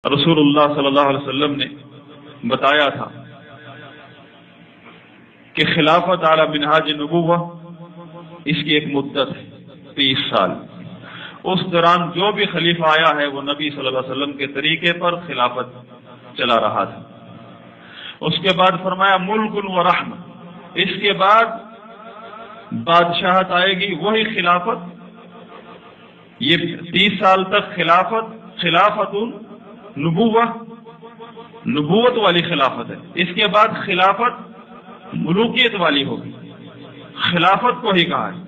رسول اللہ صلی اللہ علیہ وسلم نے بتایا تھا کہ خلافت اعلی منہاج نبوہ اس کی ایک مدت ہے 30 سال۔ اس دوران جو بھی خلیفہ آیا ہے وہ نبی صلی اللہ علیہ وسلم کے طریقے پر خلافت چلا رہا تھا۔ اس کے بعد فرمایا ملک و رحمہ، اس کے بعد بادشاہت آئے گی، وہی خلافت، یہ 30 سال تک خلافت نبوہ، نبوت والی خلافت ہے۔ اس کے بعد خلافت ملوکیت والی ہوگی، خلافت کو ہی کہا ہے،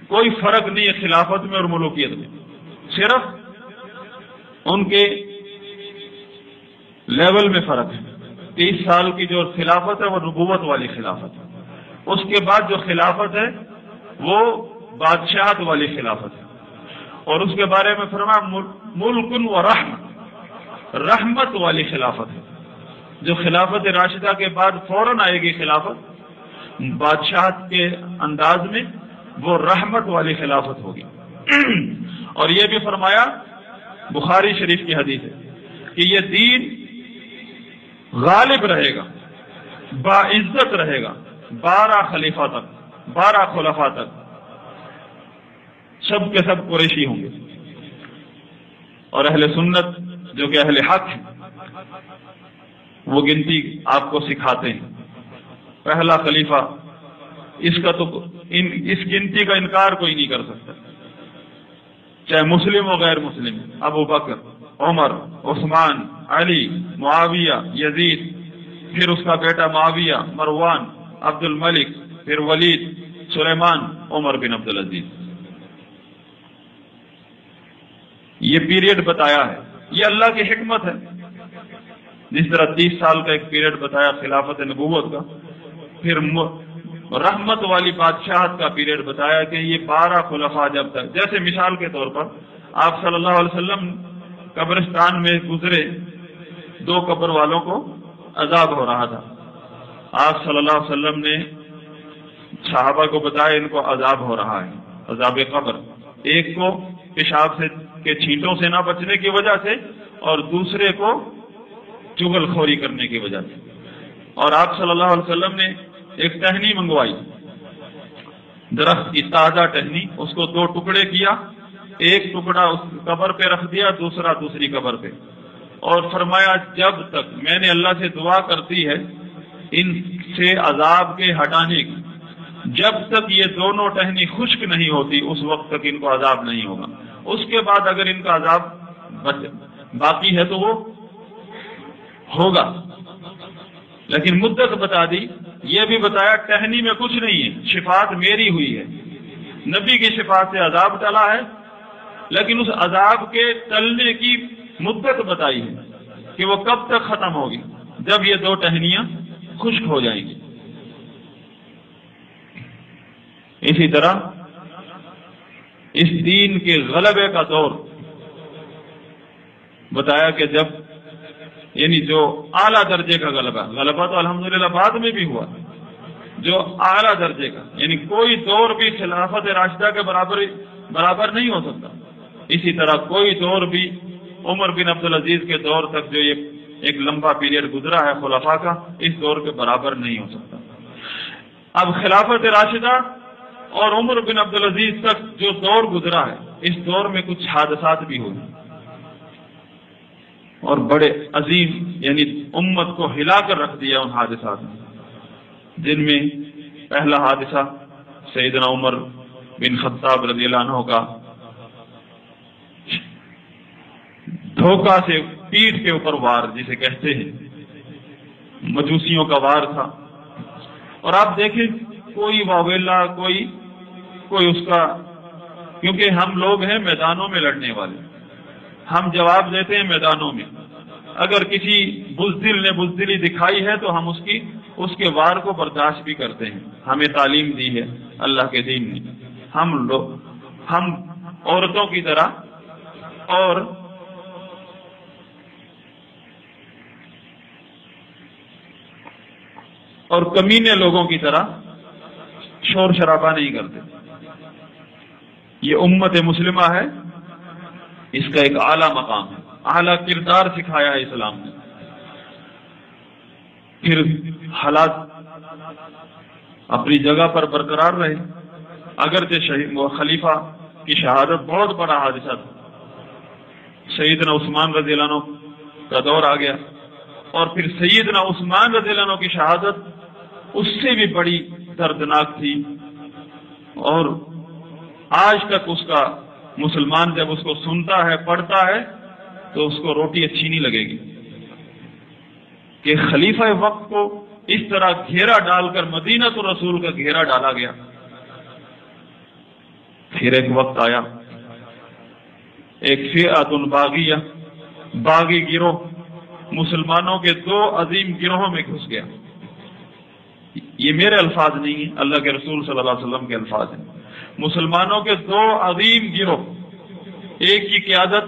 کوئی فرق نہیں ہے خلافت میں اور ملوکیت میں، صرف ان کے لیول میں فرق ہے۔ 30 سال کی جو خلافت ہے وہ نبوت والی خلافت ہے، اس کے بعد جو خلافت ہے وہ بادشاہت والی خلافت ہے، اور اس کے بارے میں فرمایا ملک و رحمت والی خلافت ہے۔ جو خلافت راشدہ کے بعد فوراً آئے گی خلافت بادشاہت کے انداز میں، وہ رحمت والی خلافت ہوگی۔ اور یہ بھی فرمایا، بخاری شریف کی حدیث ہے کہ یہ دین غالب رہے گا، باعزت رہے گا 12 خلیفہ تک، 12 خلفاء تک، سب کے سب قریشی ہوں گے۔ اور اہل سنت جو کہ اہل حق ہیں وہ گنتی آپ کو سکھاتے ہیں۔ پہلا خلیفہ اس گنتی کا انکار کوئی نہیں کر سکتا، چاہے مسلم و غیر مسلم، ابو بکر، عمر، عثمان، علی، معاویہ، یزید، پھر اس کا بیٹا معاویہ، مروان، عبد الملک، پھر ولید، سلیمان، عمر بن عبد العزیز۔ یہ پیریڈ بتایا ہے، یہ اللہ کی حکمت ہے۔ جس طرح 30 سال کا ایک پیریڈ بتایا خلافت نبوت کا، پھر رحمت والی بادشاہت کا پیریڈ بتایا کہ یہ 12 خلفاء جب تک، جیسے مثال کے طور پر آپ صلی اللہ علیہ وسلم قبرستان میں گزرے، 2 قبر والوں کو عذاب ہو رہا تھا، آپ صلی اللہ علیہ وسلم نے صحابہ کو بتایا ان کو عذاب ہو رہا ہے، عذاب قبر، ایک کو پیشاب سے کے چھینٹوں سے نہ بچنے کی وجہ سے، اور دوسرے کو چغل خوری کرنے کی وجہ سے۔ اور آپ صلی اللہ علیہ وسلم نے ایک ٹہنی منگوائی، درخت کی تازہ ٹہنی، اس کو 2 ٹکڑے کیا، ایک ٹکڑا اس قبر پہ رکھ دیا، دوسرا دوسری قبر پہ، اور فرمایا جب تک میں نے اللہ سے دعا کرتی ہے ان سے عذاب کے ہٹانے کی، جب تک یہ دونوں ٹہنی خشک نہیں ہوتی اس وقت تک ان کو عذاب نہیں ہوگا، اس کے بعد اگر ان کا عذاب باقی ہے تو وہ ہوگا۔ لیکن مدت بتا دی، یہ بھی بتایا ٹہنی میں کچھ نہیں ہے، شفاعت میری ہوئی ہے، نبی کی شفاعت سے عذاب ٹلا ہے، لیکن اس عذاب کے ٹلنے کی مدت بتائی ہے کہ وہ کب تک ختم ہوگی، جب یہ 2 ٹہنیاں خشک ہو جائیں گی۔ اسی طرح اس دین کے غلبے کا دور بتایا کہ جب یعنی جو اعلیٰ درجے کا غلبہ تو الحمدللہ بعد میں بھی ہوا، جو اعلیٰ درجے کا، یعنی کوئی دور بھی خلافت راشدہ کے برابر نہیں ہو سکتا۔ اسی طرح کوئی دور بھی عمر بن عبد العزیز کے دور تک جو یہ ایک لمبا پیریڈ گزرا ہے خلفاء کا، اس دور کے برابر نہیں ہو سکتا۔ اب خلافت راشدہ اور عمر بن عبد العزیز تک جو دور گزرا ہے، اس دور میں کچھ حادثات بھی ہوئے اور بڑے عظیم، یعنی امت کو ہلا کر رکھ دیا ان حادثات نے، جن میں پہلا حادثہ سیدنا عمر بن خطاب رضی اللہ عنہ کا دھوکہ سے پیٹھ کے اوپر وار، جسے کہتے ہیں مجوسیوں کا وار تھا۔ اور آپ دیکھیں کوئی واویلا، کوئی اس کا، کیونکہ ہم لوگ ہیں میدانوں میں لڑنے والے، ہم جواب دیتے ہیں میدانوں میں، اگر کسی بزدل نے بزدلی دکھائی ہے تو ہم اس کے وار کو برداشت بھی کرتے ہیں، ہمیں تعلیم دی ہے اللہ کے دین نے۔ ہم عورتوں کی طرح اور کمینے لوگوں کی طرح شور شرابہ نہیں کرتے۔ یہ امت مسلمہ ہے، اس کا ایک اعلیٰ مقام ہے، اعلیٰ کردار سکھایا ہے اسلام نے۔ پھر حالات اپنی جگہ پر برقرار رہے، اگرچہ خلیفہ کی شہادت بہت بڑا حادثہ تھا، سیدنا عثمان رضی اللہ عنہ کا دور آ گیا، اور پھر سیدنا عثمان رضی اللہ عنہ کی شہادت اس سے بھی بڑی دردناک تھی، اور آج تک اس کا مسلمان جب اس کو سنتا ہے پڑھتا ہے تو اس کو روٹی اچھی نہیں لگے گی کہ خلیفہ وقت کو اس طرح گھیرا ڈال کر مدینہ الرسول کا گھیرا ڈالا گیا۔ پھر ایک وقت آیا، ایک فئۃ باغیہ، باغی گروہ مسلمانوں کے دو عظیم گروہوں میں گھس گیا۔ یہ میرے الفاظ نہیں ہیں، اللہ کے رسول صلی اللہ علیہ وسلم کے الفاظ ہیں۔ مسلمانوں کے دو عظیم گروہ، ایک کی قیادت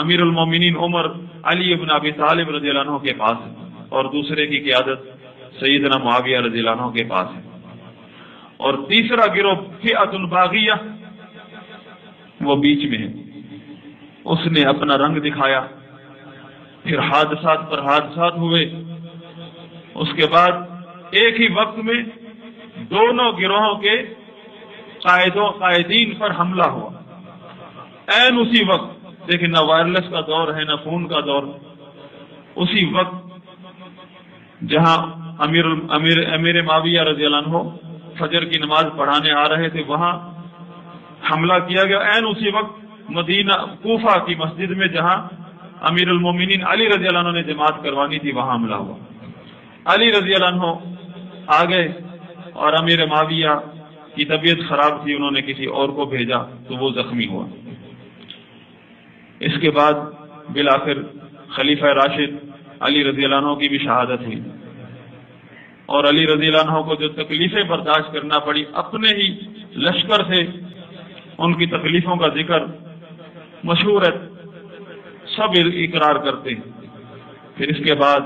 امیر المومنین عمر علی ابن ابی طالب رضی اللہ عنہ کے پاس ہے، اور دوسرے کی قیادت سیدنا معاویہ رضی اللہ عنہ کے پاس ہے، اور تیسرا گروہ فئۃ باغیہ وہ بیچ میں ہے۔ اس نے اپنا رنگ دکھایا، پھر حادثات پر حادثات ہوئے، اس کے بعد ایک ہی وقت میں دونوں گروہوں کے قائدین پر حملہ ہوا، عین اسی وقت۔ لیکن نہ وائرلیس کا دور ہے نہ فون کا دور، اسی وقت جہاں امیر معاویہ رضی اللہ عنہ فجر کی نماز پڑھانے آ رہے تھے وہاں حملہ کیا گیا، عین اسی وقت مدینہ کوفہ کی مسجد میں جہاں امیر المومنین علی رضی اللہ عنہ نے جماعت کروانی تھی وہاں حملہ ہوا۔ علی رضی اللہ عنہ آ گئے، اور امیر معاویہ کی طبیعت خراب تھی، انہوں نے کسی اور کو بھیجا تو وہ زخمی ہوا۔ اس کے بعد بالآخر خلیفہ راشد علی رضی اللہ عنہ کی بھی شہادت ہوئی، اور علی رضی اللہ عنہ کو جو تکلیفیں برداشت کرنا پڑی اپنے ہی لشکر سے، ان کی تکلیفوں کا ذکر مشہور ہے، سب اقرار کرتے ہیں۔ پھر اس کے بعد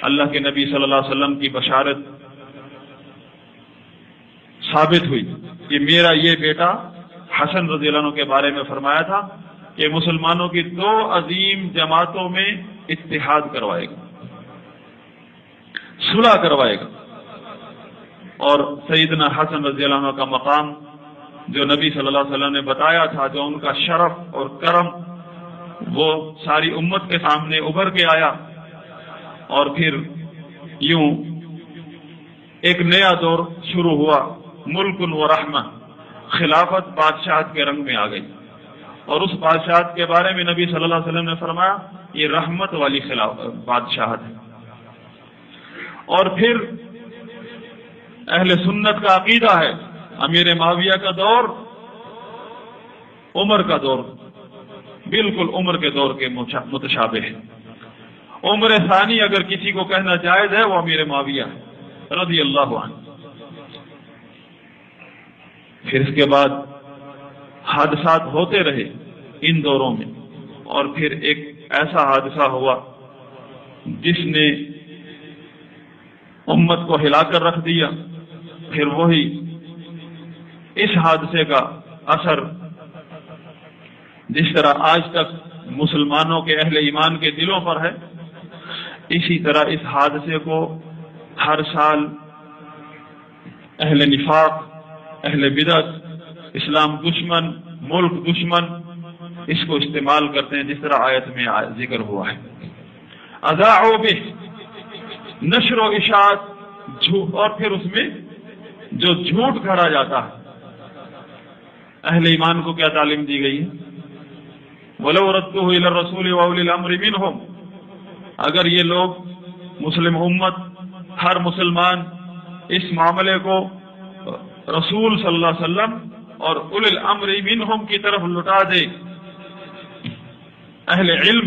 اللہ کے نبی صلی اللہ علیہ وسلم کی بشارت ثابت ہوئی کہ میرا یہ بیٹا حسن رضی اللہ عنہ کے بارے میں فرمایا تھا کہ مسلمانوں کی دو عظیم جماعتوں میں اتحاد کروائے گا، صلح کروائے گا، اور سیدنا حسن رضی اللہ عنہ کا مقام جو نبی صلی اللہ علیہ وسلم نے بتایا تھا، جو ان کا شرف اور کرم وہ ساری امت کے سامنے ابھر کے آیا، اور پھر یوں ایک نیا دور شروع ہوا، ملک و رحمہ، خلافت بادشاہت کے رنگ میں آ گئی، اور اس بادشاہت کے بارے میں نبی صلی اللہ علیہ وسلم نے فرمایا یہ رحمت والی بادشاہت ہے۔ اور پھر اہل سنت کا عقیدہ ہے امیر معاویہ کا دور عمر کا دور بالکل عمر کے دور کے متشابہ ہے۔ عمر ثانی اگر کسی کو کہنا جائز ہے وہ امیر معاویہ رضی اللہ عنہ۔ پھر اس کے بعد حادثات ہوتے رہے ان دوروں میں، اور پھر ایک ایسا حادثہ ہوا جس نے امت کو ہلا کر رکھ دیا۔ پھر وہی اس حادثے کا اثر جس طرح آج تک مسلمانوں کے اہل ایمان کے دلوں پر ہے، اسی طرح اس حادثے کو ہر سال اہل نفاق، اہل بدعت، اسلام دشمن، ملک دشمن اس کو استعمال کرتے ہیں، جس طرح آیت میں ذکر ہوا ہے۔ اذاعوا بہ، نشر و اشاعت، اور پھر اس میں جو جھوٹ گھڑا جاتا ہے۔ اہل ایمان کو کیا تعلیم دی گئی ہے؟ وَلَوْ رَدُّوهُ إِلَى الرَّسُولِ وَأُولِي الْأَمْرِ مِنْهُمْ، اگر یہ لوگ مسلم امت، ہر مسلمان اس معاملے کو رسول صلی اللہ علیہ وسلم اور اولی الامر منہم کی طرف لٹا دے، اہل علم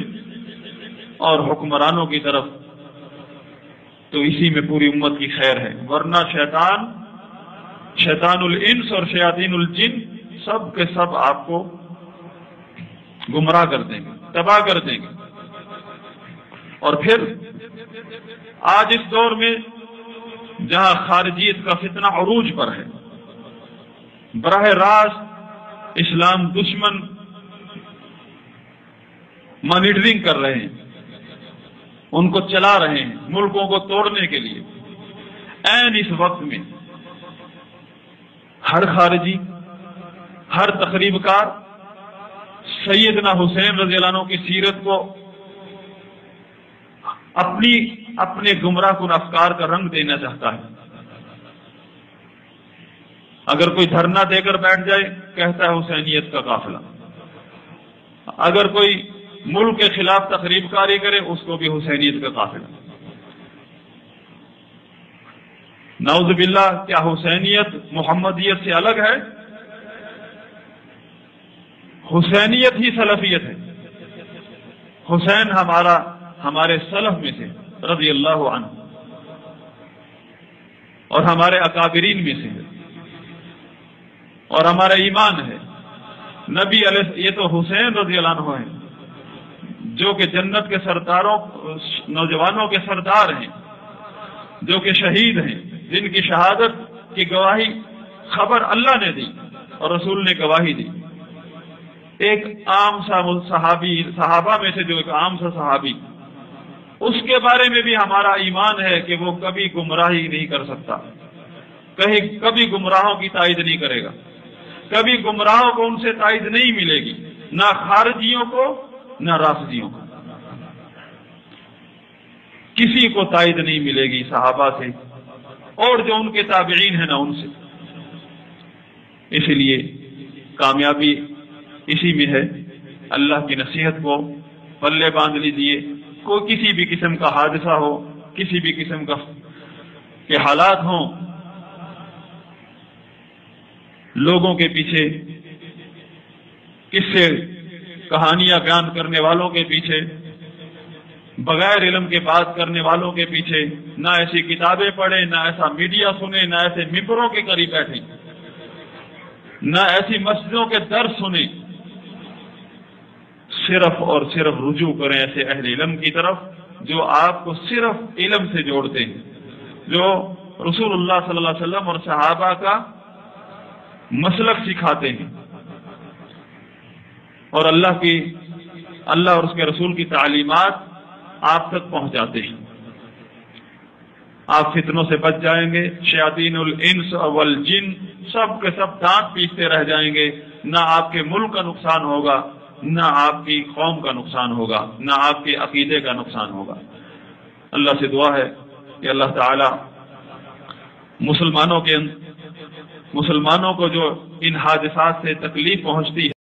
اور حکمرانوں کی طرف، تو اسی میں پوری امت کی خیر ہے، ورنہ شیطان الانس اور شیاطین الجن سب کے سب آپ کو گمراہ کر دیں گے، تباہ کر دیں گے۔ اور پھر آج اس دور میں جہاں خارجیت کا فتنہ عروج پر ہے، براہ راست اسلام دشمن مانیٹرنگ کر رہے ہیں، ان کو چلا رہے ہیں ملکوں کو توڑنے کے لیے۔ عین اس وقت میں ہر خارجی، ہر تخریب کار سیدنا حسین رضی اللہ عنہ کی سیرت کو اپنے گمراہ کن افکار کا رنگ دینا چاہتا ہے۔ اگر کوئی دھرنا دے کر بیٹھ جائے کہتا ہے حسینیت کا قافلہ، اگر کوئی ملک کے خلاف تخریب کاری کرے اس کو بھی حسینیت کا قافلہ۔ نعوذ باللہ، کیا حسینیت محمدیت سے الگ ہے؟ حسینیت ہی سلفیت ہے۔ حسین ہمارے سلف میں سے رضی اللہ عنہ اور ہمارے اکابرین میں سے ہے اور ہمارا ایمان ہے۔ نبی علیہ، یہ تو حسین رضی اللہ عنہ ہیں جو کہ جنت کے سرداروں، نوجوانوں کے سردار ہیں، جو کہ شہید ہیں، جن کی شہادت کی گواہی خبر اللہ نے دی اور رسول نے گواہی دی۔ ایک عام سا صحابی، صحابہ میں سے جو ایک عام سا صحابی، اس کے بارے میں بھی ہمارا ایمان ہے کہ وہ کبھی گمراہی نہیں کر سکتا، کبھی گمراہوں کی تائید نہیں کرے گا، کبھی گمراہوں کو ان سے تائید نہیں ملے گی، نہ خارجیوں کو نہ رافضیوں کو، کسی کو تائید نہیں ملے گی صحابہ سے اور جو ان کے تابعین ہیں نہ ان سے۔ اس لیے کامیابی اسی میں ہے۔ اللہ کی نصیحت کو پلے باندھ لیجیے۔ کوئی کسی بھی قسم کا حادثہ ہو، کسی بھی قسم کے حالات ہوں، لوگوں کے پیچھے قصے کہانیاں بیان کرنے والوں کے پیچھے، بغیر علم کے بات کرنے والوں کے پیچھے نہ ایسی کتابیں پڑھیں، نہ ایسا میڈیا سنیں، نہ ایسے ممبروں کے قریب بیٹھیں، نہ ایسی مسجدوں کے درس سنیں۔ صرف اور صرف رجوع کریں ایسے اہل علم کی طرف جو آپ کو صرف علم سے جوڑتے ہیں، جو رسول اللہ صلی اللہ علیہ وسلم اور صحابہ کا مسلک سکھاتے ہیں اور اللہ اور اس کے رسول کی تعلیمات آپ تک پہنچاتے ہیں۔ آپ فتنوں سے بچ جائیں گے، شیاطین الانس والجن سب کے سب دانت پیستے رہ جائیں گے، نہ آپ کے ملک کا نقصان ہوگا، نہ آپ کی قوم کا نقصان ہوگا، نہ آپ کے عقیدے کا نقصان ہوگا۔ اللہ سے دعا ہے کہ اللہ تعالی مسلمانوں کو جو ان حادثات سے تکلیف پہنچتی ہے